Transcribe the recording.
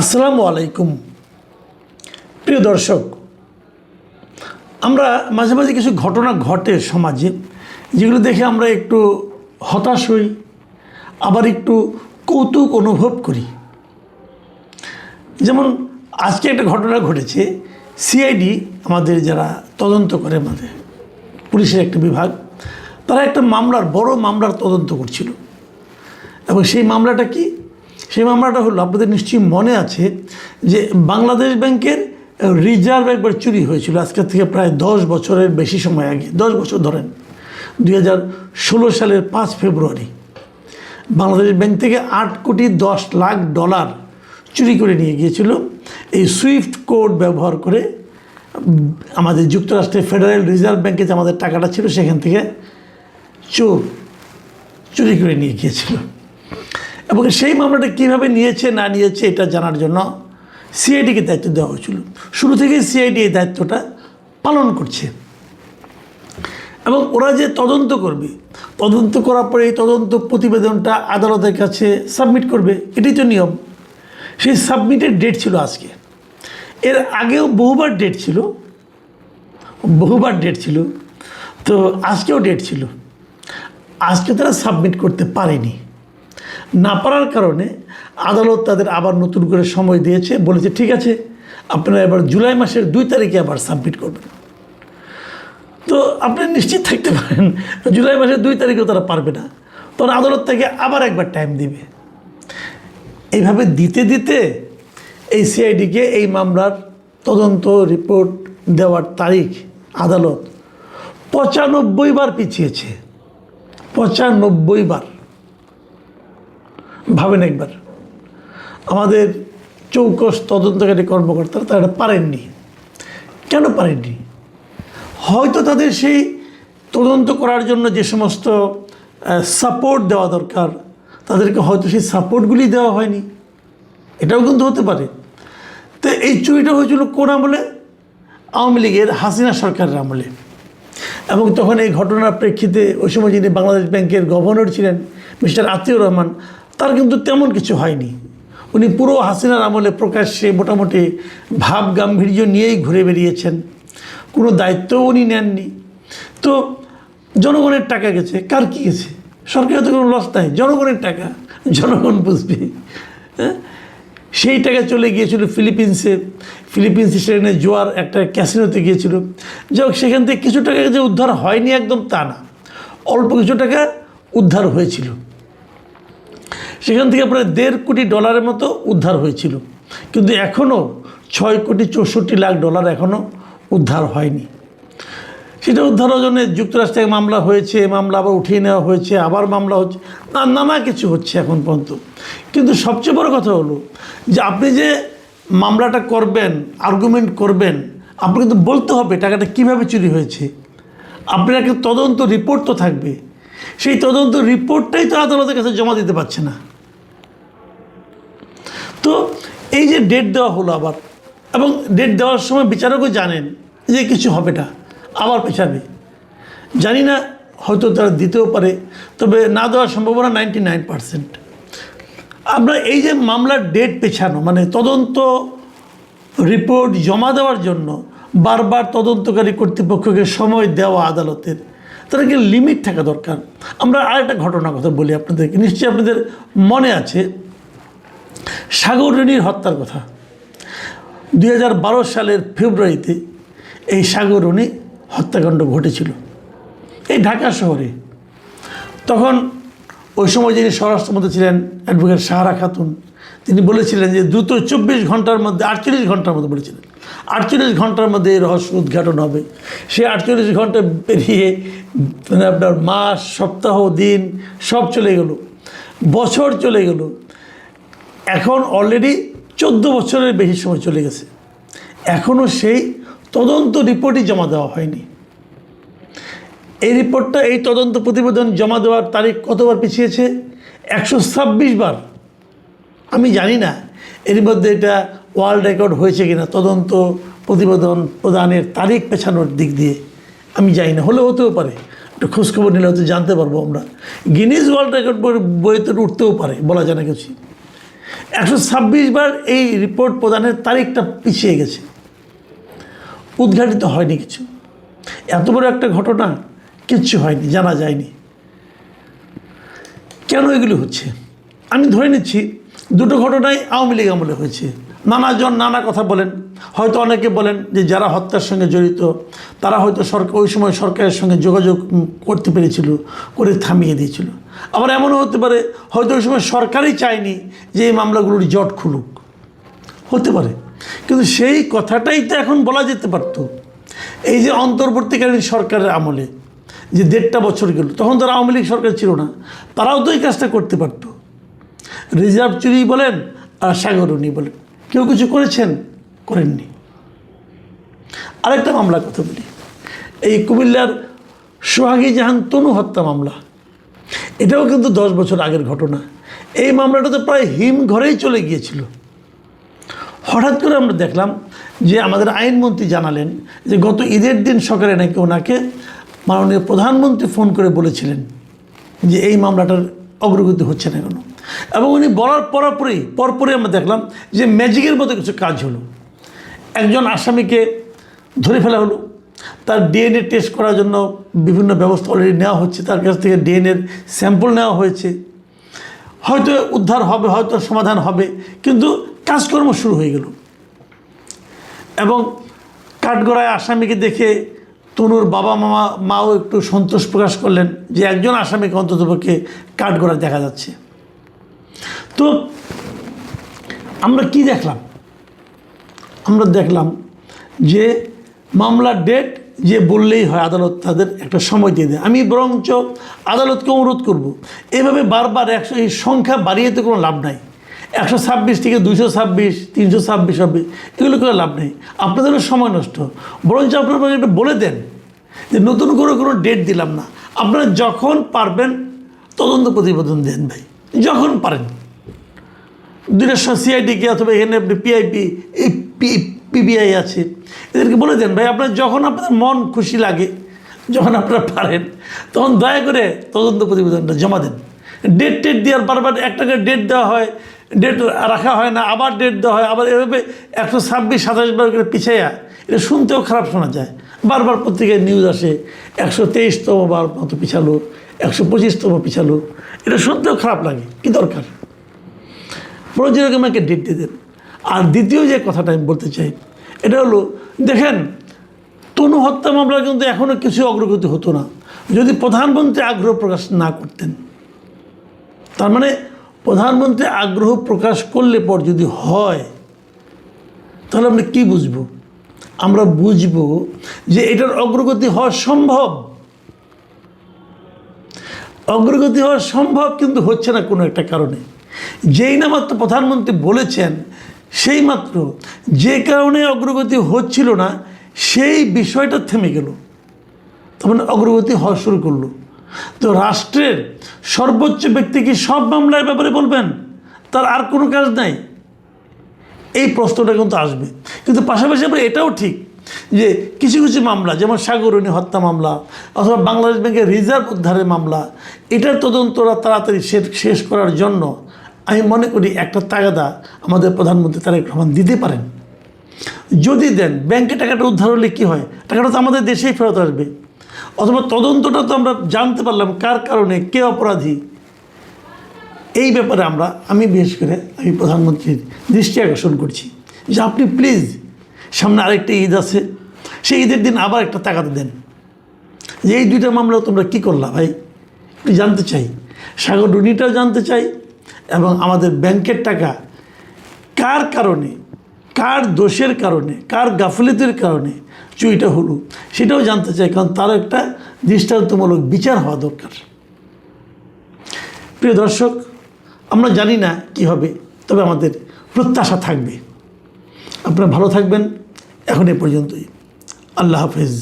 আসসালামু আলাইকুম প্রিয় দর্শক, আমরা মাঝে মাঝে কিছু ঘটনা ঘটে সমাজে, যেগুলো দেখে আমরা একটু হতাশ হই, আবার একটু কৌতুক অনুভব করি। যেমন আজকে একটা ঘটনা ঘটেছে। সিআইডি, আমাদের যারা তদন্ত করে, আমাদের পুলিশের একটা বিভাগ, তারা একটা বড় মামলার তদন্ত করছিল। এবং সেই মামলাটা কি? সেই মামলাটা হলো, আপনাদের নিশ্চয়ই মনে আছে যে বাংলাদেশ ব্যাংকের রিজার্ভ একবার চুরি হয়েছিল, আজকের থেকে প্রায় 10 বছরের বেশি সময় আগে। 10 বছর ধরেন, 2016 সালের 5 ফেব্রুয়ারি বাংলাদেশ ব্যাংক থেকে $8,10,00,000 চুরি করে নিয়ে গিয়েছিল। এই সুইফট কোড ব্যবহার করে আমাদের যুক্তরাষ্ট্রের ফেডারেল রিজার্ভ ব্যাংকে যে আমাদের টাকাটা ছিল, সেখান থেকে চুরি করে নিয়ে গিয়েছিল। এবং সেই মামলাটা কীভাবে নিয়েছে না নিয়েছে এটা জানার জন্য সিআইডিকে দায়িত্ব দেওয়া হয়েছিল। শুরু থেকেই সিআইডি এই দায়িত্বটা পালন করছে। এবং ওরা যে তদন্ত করবে, তদন্ত করার পরে এই তদন্ত প্রতিবেদনটা আদালতের কাছে সাবমিট করবে, এটাই তো নিয়ম। সেই সাবমিটের ডেট ছিল আজকে। এর আগেও বহুবার ডেট ছিল, তো আজকেও ডেট ছিল। আজকে তারা সাবমিট করতে পারেনি। না পারার কারণে আদালত তাদের আবার নতুন করে সময় দিয়েছে, বলেছে ঠিক আছে, আপনারা এবার জুলাই মাসের 2 তারিখে আবার সাবমিট করবেন। তো আপনি নিশ্চিত থাকতে পারেন, জুলাই মাসের 2 তারিখেও তারা পারবে না, তখন আদালত থেকে আবার একবার টাইম দিবে। এইভাবে দিতে দিতে এই সিআইডিকে এই মামলার তদন্ত রিপোর্ট দেওয়ার তারিখ আদালত 95 বার পিছিয়েছে। 95 বার। ভাবেন একবার, আমাদের চৌকস তদন্তকারী কর্মকর্তারা তারা পারেননি। কেন পারেননি? হয়তো তাদের সেই তদন্ত করার জন্য যে সমস্ত সাপোর্ট দেওয়া দরকার, তাদেরকে হয়তো সেই সাপোর্টগুলি দেওয়া হয়নি, এটাও কিন্তু হতে পারে। তো এই চুরিটা হয়েছিল কোন আমলে? আওয়ামী লীগের হাসিনা সরকারের আমলে। এবং তখন এই ঘটনার প্রেক্ষিতে ওই সময় যিনি বাংলাদেশ ব্যাংকের গভর্নর ছিলেন, মিস্টার আতিউর রহমান, তার কিন্তু তেমন কিছু হয়নি। উনি পুরো হাসিনার আমলে প্রকাশ্যে মোটামুটি ভাব গাম্ভীর্য নিয়েই ঘুরে বেরিয়েছেন, কোনো দায়িত্বও উনি নেননি। তো জনগণের টাকা গেছে, কার কী গেছে? সরকারের তো কোনো লস নাই, জনগণের টাকা, জনগণ বুঝবে। হ্যাঁ, সেই টাকা চলে গিয়েছিল ফিলিপিন্সে সেখানে জোয়ার একটা ক্যাসিনোতে গিয়েছিল। যাই হোক, সেখান থেকে কিছু টাকা যে উদ্ধার হয়নি একদম তা না, অল্প কিছু টাকা উদ্ধার হয়েছিল। সেখান থেকে প্রায় $1.5 কোটি মতো উদ্ধার হয়েছিল, কিন্তু এখনও $6,64,00,000 এখনও উদ্ধার হয়নি। সেটা উদ্ধারের জন্য যুক্তরাষ্ট্রে মামলা হয়েছে, মামলা আবার উঠিয়ে নেওয়া হয়েছে, আবার মামলা হচ্ছে, নানা কিছু হচ্ছে এখন পর্যন্ত। কিন্তু সবচেয়ে বড় কথা হলো যে আপনি যে মামলাটা করবেন, আর্গুমেন্ট করবেন, আপনি কিন্তু বলতে হবে টাকাটা কীভাবে চুরি হয়েছে। আপনার একটা তদন্ত রিপোর্ট তো থাকবে, সেই তদন্ত রিপোর্টটাই তো আদালতের কাছে জমা দিতে পারছে না। তো এই যে ডেট দেওয়া হলো আবার, এবং ডেট দেওয়ার সময় বিচারকও জানেন যে কিছু হবে না, আবার পেছাবে। জানি না, হয়তো তারা দিতেও পারে, তবে না দেওয়ার সম্ভাবনা 99%। আমরা এই যে মামলার ডেট পেছানো, মানে তদন্ত রিপোর্ট জমা দেওয়ার জন্য বারবার তদন্তকারী কর্তৃপক্ষকে সময় দেওয়া আদালতের, তার কি লিমিট থাকা দরকার। আমরা আরেকটা ঘটনার কথা বলি আপনাদেরকে, নিশ্চয়ই আপনাদের মনে আছে সাগররণীর হত্যার কথা। 2012 সালের ফেব্রুয়ারিতে এই সাগররণী হত্যাকাণ্ড ঘটেছিল এই ঢাকা শহরে। তখন ওই সময় যিনি স্বরাষ্ট্রমন্ত্রী ছিলেন অ্যাডভোকেট সাহারা খাতুন, তিনি বলেছিলেন যে দ্রুত 24 ঘন্টার মধ্যে, 48 ঘন্টার মধ্যে বলেছিলেন, 48 ঘন্টার মধ্যে এই রহস্য উদ্ঘাটন হবে। সে 48 ঘন্টা পেরিয়ে মানে আপনার মাস, সপ্তাহ, দিন সব চলে গেল, বছর চলে গেল। এখন অলরেডি 14 বছরের বেশি সময় চলে গেছে, এখনও সেই তদন্ত রিপোর্টই জমা দেওয়া হয়নি। এই রিপোর্টটা, এই তদন্ত প্রতিবেদন জমা দেওয়ার তারিখ কতবার পিছিয়েছে? 126 বার। আমি জানি না এর মধ্যে এটা ওয়ার্ল্ড রেকর্ড হয়েছে কিনা, তদন্ত প্রতিবেদন প্রদানের তারিখ পেছানোর দিক দিয়ে আমি জানি না, হলেও হতেও পারে, একটু খোঁজখবর নিলে হয়তো জানতে পারবো আমরা। গিনিজ ওয়ার্ল্ড রেকর্ড বইতে উঠতেও পারে, বলা যায় না কিছু। 126 বার এই রিপোর্ট প্রদানের তারিখটা পিছিয়ে গেছে, উদ্ঘাটিত হয়নি কিছু। এত বড় একটা ঘটনা, কিচ্ছু হয়নি, জানা যায়নি। কেন এগুলি হচ্ছে? আমি ধরে নিচ্ছি দুটো ঘটনাই আওয়ামী লীগ আমলে হয়েছে। নানাজন নানা কথা বলেন, হয়তো অনেকে বলেন যে যারা হত্যার সঙ্গে জড়িত তারা হয়তো সরকার ওই সময় সরকারের সঙ্গে যোগাযোগ করতে পেরেছিল, করে থামিয়ে দিয়েছিল। আবার এমনও হতে পারে হয়তো ওই সময় সরকারই চায়নি যে এই মামলাগুলোর জট খুলুক, হতে পারে। কিন্তু সেই কথাটাই তো এখন বলা যেতে পারত। এই যে অন্তর্বর্তীকালীন সরকারের আমলে যে 1.5 বছর গেল, তখন তারা আওয়ামী লীগ সরকার ছিল না, তারাও তো এই কাজটা করতে পারত। রিজার্ভ চুরি বলেন আর সাগরণী বলেন, কেউ কিছু করেছেন? করেননি। আরেকটা মামলার কথা বলি, এই কুমিল্লার সোহাগী জাহান তনু হত্যা মামলা, এটাও কিন্তু 10 বছর আগের ঘটনা। এই মামলাটা তো প্রায় হিম ঘরেই চলে গিয়েছিল। হঠাৎ করে আমরা দেখলাম যে আমাদের আইনমন্ত্রী জানালেন যে গত ঈদের দিন সকালে নাকি ওনাকে মাননীয় প্রধানমন্ত্রী ফোন করে বলেছিলেন যে এই মামলাটার অগ্রগতি হচ্ছে না কেন। এবং উনি বলার পরপরই আমরা দেখলাম যে ম্যাজিকের মতো কিছু কাজ হলো। একজন আসামিকে ধরে ফেলা হলো, তার ডিএনএ টেস্ট করার জন্য বিভিন্ন ব্যবস্থা অলরেডি নেওয়া হচ্ছে, তার কাছ থেকে ডিএনএর স্যাম্পল নেওয়া হয়েছে। হয়তো উদ্ধার হবে, হয়তো সমাধান হবে, কিন্তু কাজকর্ম শুরু হয়ে গেল। এবং কাঠগড়ায় আসামিকে দেখে তনুর বাবা মাও একটু সন্তোষ প্রকাশ করলেন যে একজন আসামিকে অন্ততপক্ষে কাঠগড়ায় দেখা যাচ্ছে। তো আমরা কি দেখলাম? আমরা দেখলাম যে মামলার ডেট যে বললেই হয়, আদালত তাদের একটা সময় দিয়ে দেয়। আমি বরঞ্চ আদালতকে অনুরোধ করব, এভাবে বারবার এই সংখ্যা বাড়িয়ে তো কোনো লাভ নাই। 126 থেকে 226, 326 হবে, এগুলো করে লাভ নেই, আপনাদেরও সময় নষ্ট। বরঞ্চ আপনারা একটা বলে দেন যে নতুন করে কোনো ডেট দিলাম না, আপনারা যখন পারবেন তদন্ত প্রতিবেদন দেন ভাই, যখন পারেন। দুইটা সিআইডিকে অথবা এখানে আপনি পিবিআই আছে, এদেরকে বলে দেন ভাই আপনারা যখন আপনাদের মন খুশি লাগে, যখন আপনারা পারেন, তখন দয়া করে তদন্ত প্রতিবেদনটা জমা দেন। ডেট দেওয়ার বারবার একটা করে ডেট দেওয়া হয়, ডেট রাখা হয় না, আবার ডেট দেওয়া হয়, আবার এভাবে 126, 27 বার করে পিছাইয়া, এটা শুনতেও খারাপ শোনা যায়। বারবার পত্রিকায় নিউজ আসে 123তম বার মতো পিছালো, 125তম পিছালো, এটা শুনতেও খারাপ লাগে। কি দরকার? বরঞ্চ এরকম একটা ডেট দিয়ে দেন। আর দ্বিতীয় যে কথাটা আমি বলতে চাই, এটা হলো দেখেন, তনু হত্যা মামলা কিন্তু এখনও কিছু অগ্রগতি হতো না যদি প্রধানমন্ত্রী আগ্রহ প্রকাশ না করতেন। তার মানে প্রধানমন্ত্রী আগ্রহ প্রকাশ করলে পর যদি হয়, তাহলে আমরা কী বুঝব? আমরা বুঝব যে এটার অগ্রগতি হওয়া সম্ভব। অগ্রগতি হওয়া সম্ভব, কিন্তু হচ্ছে না কোনো একটা কারণে। যেই না মাত্র প্রধানমন্ত্রী বলেছেন, সেই মাত্র যে কারণে অগ্রগতি হচ্ছিল না সেই বিষয়টা থেমে গেল, তখন অগ্রগতি হওয়া শুরু করলো। তো রাষ্ট্রের সর্বোচ্চ ব্যক্তি কি সব মামলার ব্যাপারে বলবেন? তার আর কোনো কাজ নাই? এই প্রশ্নটা কিন্তু আসবে। কিন্তু পাশাপাশি আবার এটাও ঠিক যে কিছু কিছু মামলা, যেমন সাগরণী হত্যা মামলা অথবা বাংলাদেশ ব্যাংকের রিজার্ভ উদ্ধারের মামলা, এটার তদন্তরা তাড়াতাড়ি শেষ করার জন্য আমি মনে করি একটা তাগাদা আমাদের প্রধানমন্ত্রী তারেক রহমান দিতে পারেন। যদি দেন, ব্যাংকে টাকাটা উদ্ধার হলে কী হয়? টাকাটা তো আমাদের দেশেই ফেরত আসবে। অথবা তদন্তটা তো আমরা জানতে পারলাম কার কারণে, কে অপরাধী। এই ব্যাপারে আমি বিশেষ করে প্রধানমন্ত্রীর দৃষ্টি আকর্ষণ করছি যে আপনি প্লিজ, সামনে আরেকটা ঈদ আছে, সেই ঈদের দিন আবার একটা তাগাদা দেন যে এই দুইটা মামলা তোমরা কী করলা ভাই, একটু জানতে চাই। সাগররুনিটাও জানতে চাই, এবং আমাদের ব্যাংকের টাকা কার কারণে, কার দোষের কারণে, কার গাফিলতির কারণে চুরিটা হলো সেটাও জানতে চাই, কারণ তারও একটা দৃষ্টান্তমূলক বিচার হওয়া দরকার। প্রিয় দর্শক, আমরা জানি না কী হবে, তবে আমাদের প্রত্যাশা থাকবে। আপনারা ভালো থাকবেন। এখন এ পর্যন্তই। আল্লাহ হাফেজ।